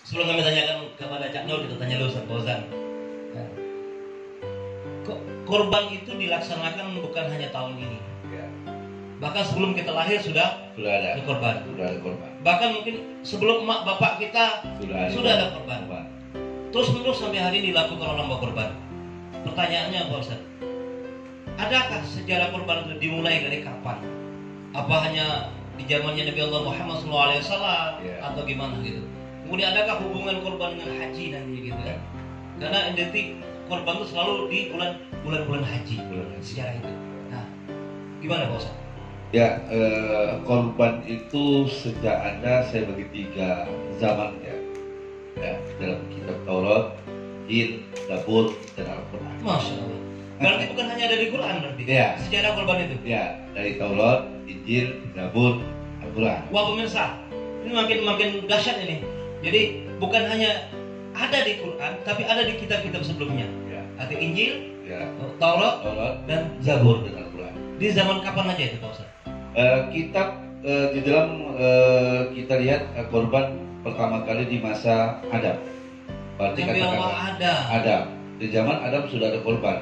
Sebelum kami tanyakan kepada Cak Nur, kita tanya dulu Ustaz Fauzan. Korban itu dilaksanakan bukan hanya tahun ini. Ya. Bahkan sebelum kita lahir sudah ada korban. Sudah ada korban. Bahkan mungkin sebelum emak bapak kita sudah ada korban. Terus menerus sampai hari ini dilakukan oleh lomba korban. Pertanyaannya apa Ustaz? Adakah sejarah korban itu dimulai dari kapan? Apa hanya di zamannya Nabi Allah Muhammad SAW atau gimana gitu? Kemudian adakah hubungan korban dengan haji nanti gitu kan? Karena identik korban itu selalu di bulan-bulan haji, sejarah itu. Nah, gimana Pak Ustaz? Ya, korban itu sejak ada saya bagi 3 zaman ya. Dalam kitab Taurat, Injil, Zabur, dan Al-Quran. Masya Allah. Berarti bukan hanya dari Quran berarti? Ya. Sejarah korban itu? Ya, dari Taurat, Injil, Zabur, Al-Quran. Wah pemirsa, ini makin dahsyat ini. Jadi bukan hanya ada di Quran, tapi ada di kitab-kitab sebelumnya. Ya. Ada Injil, Taurat, dan Zabur, dan Al-Quran. Di zaman kapan aja itu Pak Ustaz? Kitab di dalam kita lihat korban pertama kali di masa Adam. Berarti Adam. Di zaman Adam sudah ada korban.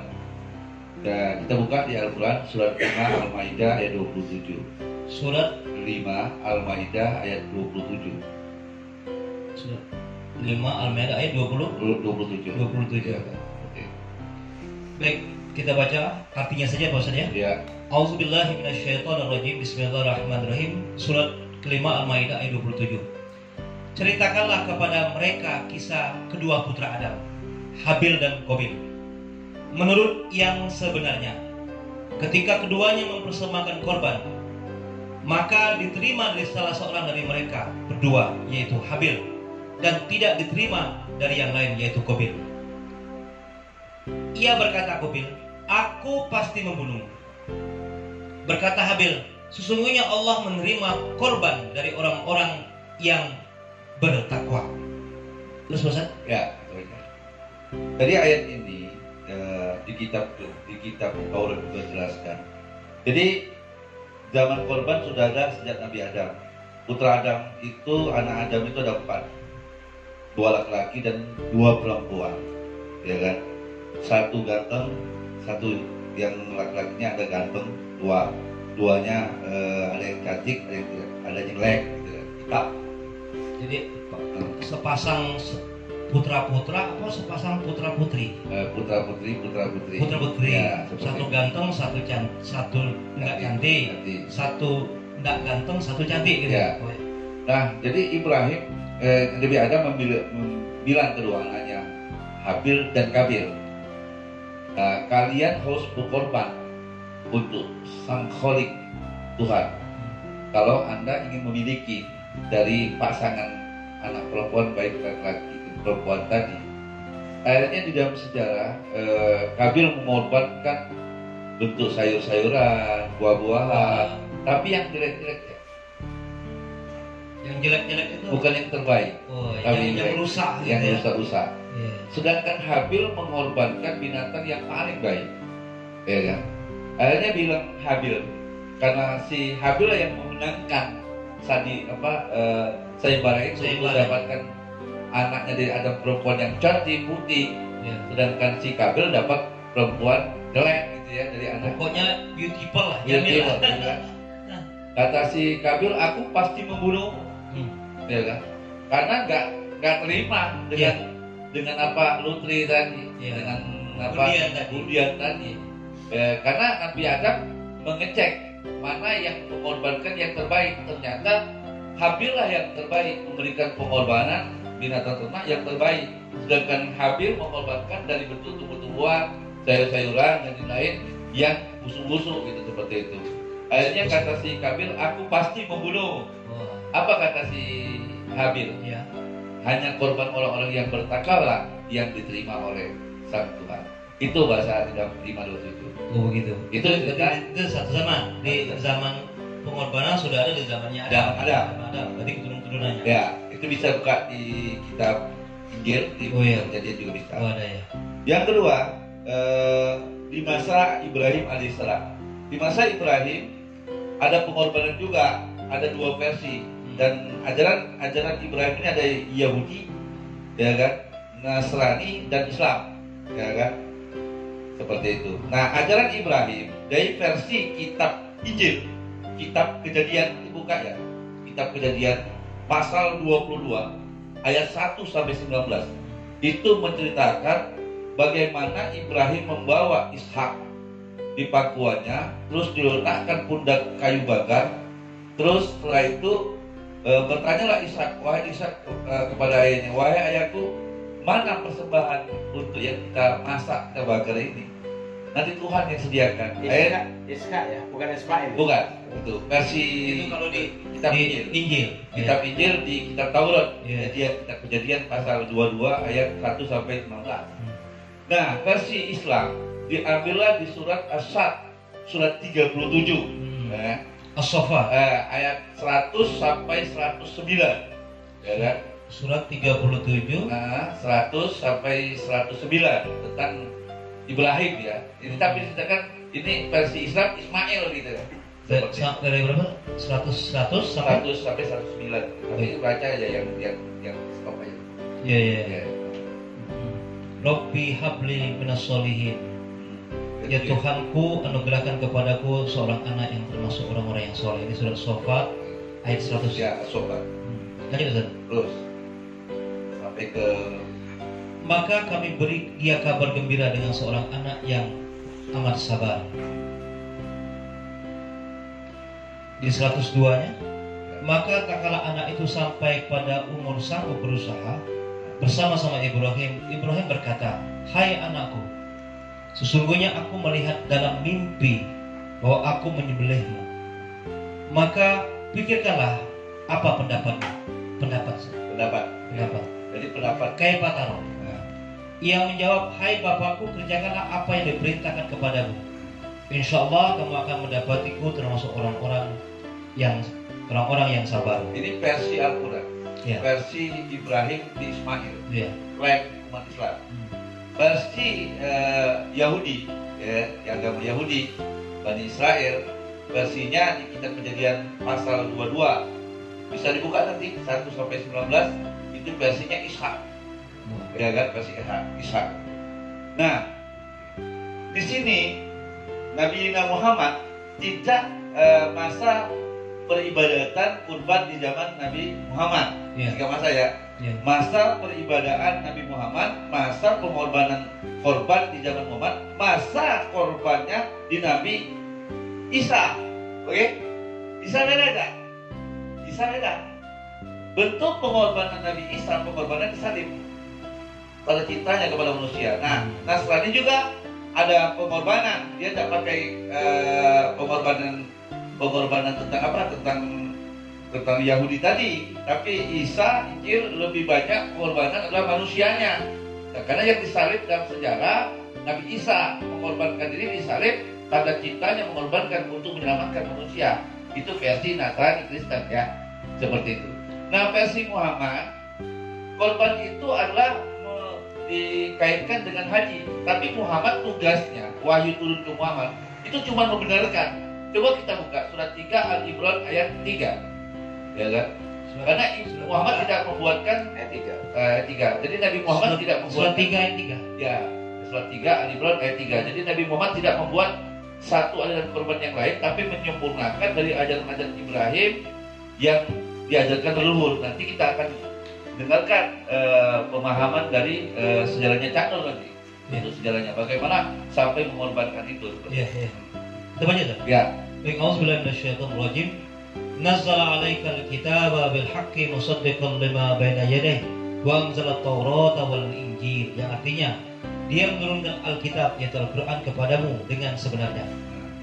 Dan kita buka di Al-Quran surat 5 Al-Maidah ayat 27. Surat 5 Al-Maidah ayat 27. Surat 5 Al-Maidah ayat 27. Ya. Baik, kita baca artinya saja Pak Ustaz ya. Ya. Auzubillahi minasyaitonirrajim. Bismillahirrahmanirrahim. Surat kelima Al-Maidah ayat 27. Ceritakanlah kepada mereka kisah kedua putra Adam, Habil dan Qabil. Menurut yang sebenarnya, ketika keduanya mempersembahkan korban, maka diterima dari salah seorang dari mereka berdua, yaitu Habil, dan tidak diterima dari yang lain, yaitu Qabil. Ia berkata Qabil, "Aku pasti membunuhmu." Berkata Habil, "Sesungguhnya Allah menerima korban dari orang-orang yang bertakwa." Terus Ustaz? Ya. Tadi ayat ini di kitab Taurat juga jelaskan. Jadi zaman korban sudah ada sejak Nabi Adam. Putra Adam itu, anak Adam itu ada 4, 2 laki-laki dan 2 perempuan, ya kan? 1 ganteng, 1 yang laki-lakinya ada ganteng, 2-duanya ada yang cantik, ada yang jelek, gitu kan? Hitam. Jadi sepasang putra-putra atau sepasang putra-putri? Putra-putri. Putra-putri. Ya, satu ganteng, satu enggak cantik, satu enggak ganteng, satu cantik gitu. Ya. Nah, jadi Ibrahim Nabi Adam bilang kedua anaknya Habil dan Qabil, kalian harus berkorban untuk Sang Kholik Tuhan kalau Anda ingin memiliki dari pasangan anak perempuan, baik laki-laki perempuan tadi. Akhirnya di dalam sejarah Qabil mengorbankan bentuk sayur-sayuran, buah-buahan, tapi yang jelek-jelek ya. Yang jelek-jelek itu bukan yang terbaik. Yang rusak, yang gitu rusak-rusak. Ya. Sedangkan Habil mengorbankan binatang yang paling baik, ya kan? Akhirnya bilang Habil, karena si Habil yang memenangkan sayembara itu untuk mendapatkan anaknya dari Adam perempuan yang cantik putih, ya. Sedangkan si Qabil dapat perempuan jelek gitu ya dari anak. Pokoknya beautiful lah, beautiful, ya. Kata si Qabil, aku pasti membunuh, ya kan? Karena nggak terima dengan apa Lutri tadi, dengan apa kemudian tadi. Karena Nabi Adam mengecek mana yang mengorbankan yang terbaik, ternyata Habil lah yang terbaik, memberikan pengorbanan binatang ternak yang terbaik. Sedangkan Habil mengorbankan dari bentuk tumbuh-tumbuhan, sayur-sayuran dan lain yang busuk-busuk gitu, seperti itu. Akhirnya kata si Qabil, aku pasti membunuh. Apa kata si Habil? Ya. Hanya korban orang-orang yang bertakwa lah yang diterima oleh Sang Tuhan. Itu bahasa di dalam 527. Oh begitu. Itu satu zaman. Di zaman pengorbanan sudah ada di zamannya ada. Berarti keturunan-keturunannya. Ya, itu bisa buka di kitab Injil, di Kejadian juga bisa. Oh ada ya. Yang kedua, di masa Ibrahim alaihissalam. Di masa Ibrahim ada pengorbanan juga, ada 2 versi. Dan ajaran Ibrahim ini ada Yahudi, ya kan, Nasrani dan Islam, ya kan, seperti itu. Nah, ajaran Ibrahim dari versi kitab Injil, kitab Kejadian, dibuka ya, kitab Kejadian pasal 22 ayat 1 sampai 19 itu menceritakan bagaimana Ibrahim membawa Ishak di pangkuannya, terus diletakkan pundak kayu bakar, terus setelah itu bertanyalah Ishak, wahai Ishak kepada ayahnya, wahai ayahku, mana persembahan untuk yang kita masak, kita bakar ini? Nanti Tuhan yang sediakan. Ishak ya, bukan Ismail. Bukan, itu versi Itu kalau di kitab Injil. Kitab Injil di kitab Taurat, Kejadian pasal 22 ayat 1 sampai 19. Nah, versi Islam diambillah di surat As-Sad, surat 37. As-Saffat Ayat 100 sampai 109. Ya kan? surat 37 100 sampai 109 tentang Ibrahim ya. Ini tapi ceritakan ini versi Islam Ismail gitu ya. dari berapa? 100 sampai 100 sampai 109. Tapi baca aja yang stop aja. Iya. Rabbi habli minas solihin. Ya Tuhanku, anugerahkan kepadaku seorang anak yang termasuk orang-orang yang soleh. Ini surat Saffat ayat 100. Ya, Saffat. Lanjut Ustaz. Terus sampai ke maka kami beri dia kabar gembira dengan seorang anak yang amat sabar. Di 102-nya, maka tak kala anak itu sampai pada umur sanggup berusaha bersama-sama Ibrahim berkata, hai anakku, sesungguhnya aku melihat dalam mimpi bahwa aku menyembelihmu. Maka pikirkanlah apa pendapatmu. Pendapat. Jadi pendapat. Kayak Pataro. Ia menjawab, hai bapakku, kerjakanlah apa yang diperintahkan kepadamu. Insya Allah kamu akan mendapatiku termasuk orang-orang yang sabar. Ini versi Al-Quran. Ya. Versi Ibrahim di Ismail. Ya. Klaim umat Islam. Versi Yahudi, ya, yang agama Yahudi, Bani Israel, versinya di kitab Kejadian pasal 22. Bisa dibuka nanti 1 sampai 19, itu versinya Ishak. Ya kan, versi Ishak. Nah, di sini Nabi Muhammad tidak masa peribadatan kurban di zaman Nabi Muhammad. Tiga masa ya. Masa peribadaan Nabi Muhammad, masa pengorbanan korban di zaman Muhammad, masa korbannya di Nabi Isa. Oke? Isa beda. Bentuk pengorbanan Nabi Isa, pengorbanan disalib pada cintanya kepada manusia. Nah, Nasrani juga ada pengorbanan. Dia tidak pakai pengorbanan tentang apa? Tentang Yahudi tadi. Tapi Isa, Injil lebih banyak pengorbanan adalah manusianya. Nah, karena yang disalib dalam sejarah Nabi Isa mengorbankan diri disalib, tanda cintanya mengorbankan untuk menyelamatkan manusia. Itu versi Nasrani Kristen ya, seperti itu. Nah, versi Muhammad, korban itu adalah dikaitkan dengan haji. Tapi Muhammad tugasnya, wahyu turun ke Muhammad, itu cuma membenarkan. Coba kita buka surat 3 Al-Imran ayat 3. Ya kan? Karena Muhammad tidak membuatkan ayat 3. Jadi Nabi Muhammad tidak membuat surat 3 ayat 3. Ya, surat 3 Al-Imran ayat 3. Jadi Nabi Muhammad tidak membuat satu aliran korban yang lain, tapi menyempurnakan dari ajaran-ajaran Ibrahim yang diajarkan leluhur. Nanti kita akan dengarkan pemahaman dari sejarahnya Cak Nur nanti. Itu sejarahnya bagaimana sampai mengorbankan itu. Iya. Kita baca tuh. Ya. Baik, auzubillahi minasyaitonir rajim. Nazzala 'alaikal kitaba bil haqqi musaddiqan lima baina yadayhi wa anzala at-taurata wal injil. Yang artinya Dia menurunkan Alkitab yaitu Al-Quran kepadamu dengan sebenarnya,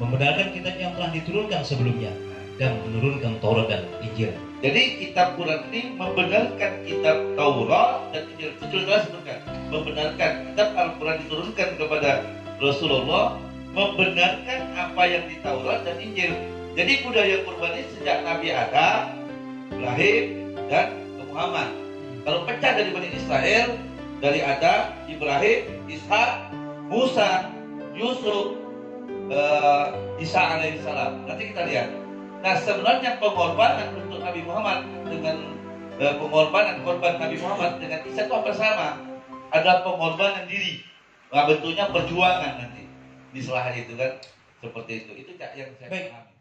membenarkan kitab yang telah diturunkan sebelumnya, dan menurunkan Taurat dan Injil. Jadi kitab Quran ini membenarkan kitab Taurat dan Injil. Itu jelas sebutkan. Membenarkan kitab Al-Quran diturunkan kepada Rasulullah, membenarkan apa yang di Taurat dan Injil. Jadi budaya kurban ini sejak Nabi Adam, Ibrahim, dan Muhammad. Kalau pecah dari Bani Israel, dari Adam, Ibrahim, Ishak, Musa, Yusuf, Isa alaihissalam. Nanti kita lihat. Nah, sebenarnya pengorbanan untuk Nabi Muhammad dengan pengorbanan korban Nabi Muhammad dengan Isa itu hampir sama, adalah pengorbanan diri. Nah, bentuknya perjuangan nanti di setelah itu kan seperti itu. Itu yang saya pahami.